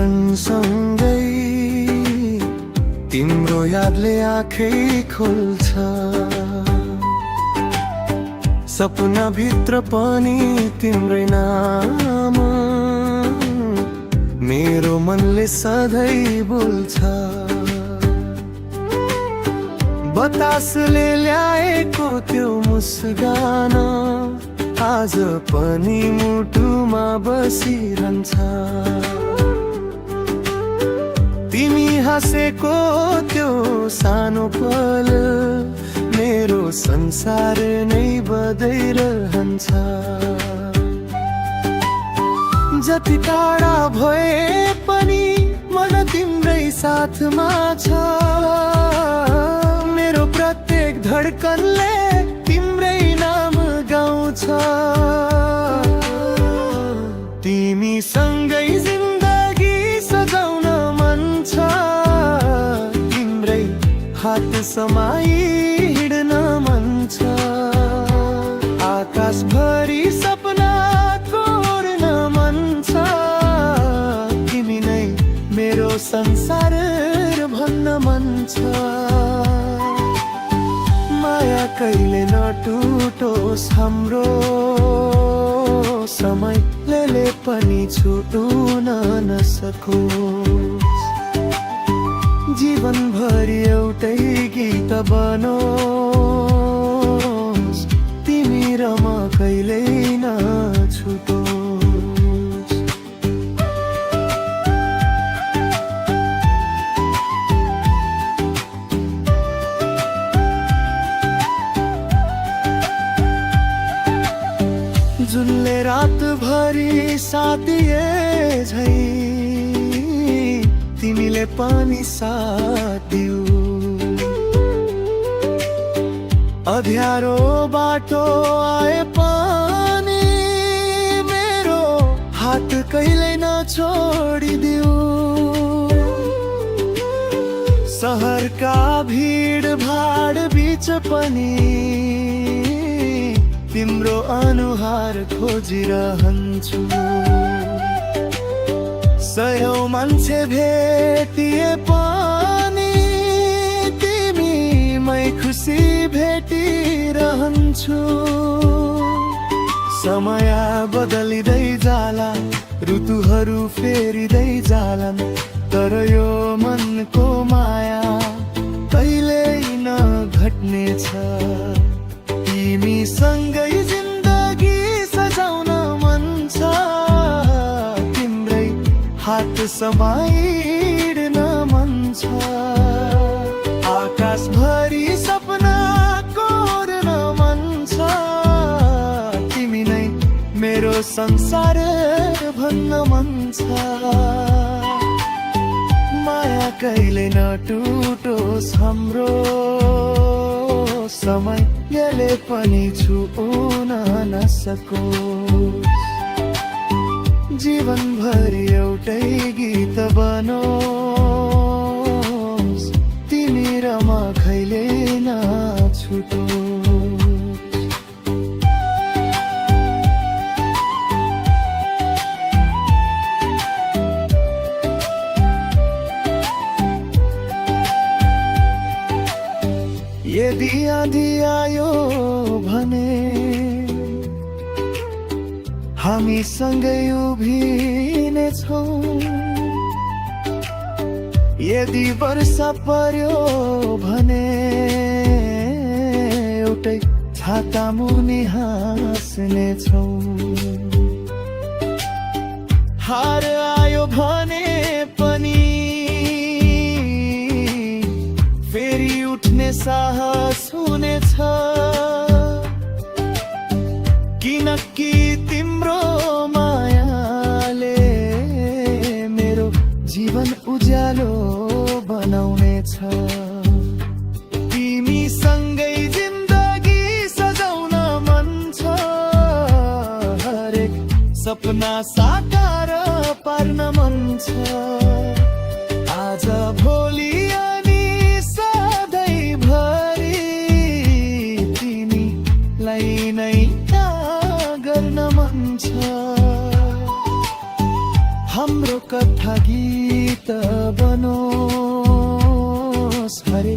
क्षणसँगै तिम्रो यादले आँखै खोल्छ। सपना भित्र पनि तिम्रै नाम मेरो मनले सधैँ बोल्छ। बतासले ल्याएको त्यो मुस्कान आज पनि मुटुमा बसिरहन्छ। तिमी हाँसेको त्यो सानो पल मेरो संसार नै बदलिरहन्छ। जति टाढा भए पनि मन तिम्रै साथमा छ। मेरो प्रत्येक धड्कनले तिम्रै नाम गाउँछ। तिमी सँगै जिन्दगी सजाउन मन छ। तिम्रै हात समाई हिँड्न मन छ। आकाशभरि सपना कोर्न मन छ। तिमी नै मेरो संसार भन्न मन छ। माया कहिले नटुटोस् हाम्रो समयले पनि छुटुन नसकोस्। जीवनभरि एउटै गीत बनोस्। तिमी र म कहिल्यै नछुटोस्। जुनले रातभरि साथ दिए झै तिमीले पनि साथ दियौ। अँध्यारो बाटो आए पनि मेरो हात कहिल्यै नछोडिदिऊ। सहरका भिड भाड बीच पनि तिम्रो अनुहार खोजिरहन्छु। सयौं मान्छे भेटिए पनि तिमीमै खुसी भेटिरहन्छु। समय बदलिँदै जाला, ऋतुहरू फेरिँदै जालान्, तर यो मनको माया कहिल्यै नघट्नेछ। तिमी सँगै जिन्दगी सजाउन मन छ। तिम्रै हात समाइड्न मन छ। आकाशभरि सपना कोर्न मन छ। तिमी नै मेरो संसार भन्न मन छ। माया कहिले नटुटोस् हाम्रो समयले पनि छुउन नसकोस्। जीवनभरि एउटै गीत बनोस्। तिमी र म कहिल्यै नछुटोस्। यदि आँधी आयो भने हामी सँगै उभिनेछौँ। यदि वर्षा पर्यो भने एउटै छाता मुनि हाँस्नेछौँ। हार आयो भने पनि फेरि उठ्ने साहस हुनेछ। किनकि तिम्रो मायाले मेरो जीवन उज्यालो बनाउनेछ। तिमी सँगै जिन्दगी सजाउन मन छ। हरेक सपना साकार पार्न मन छ। आज भोलि हाम्रो कथा गीत बनोस् हरे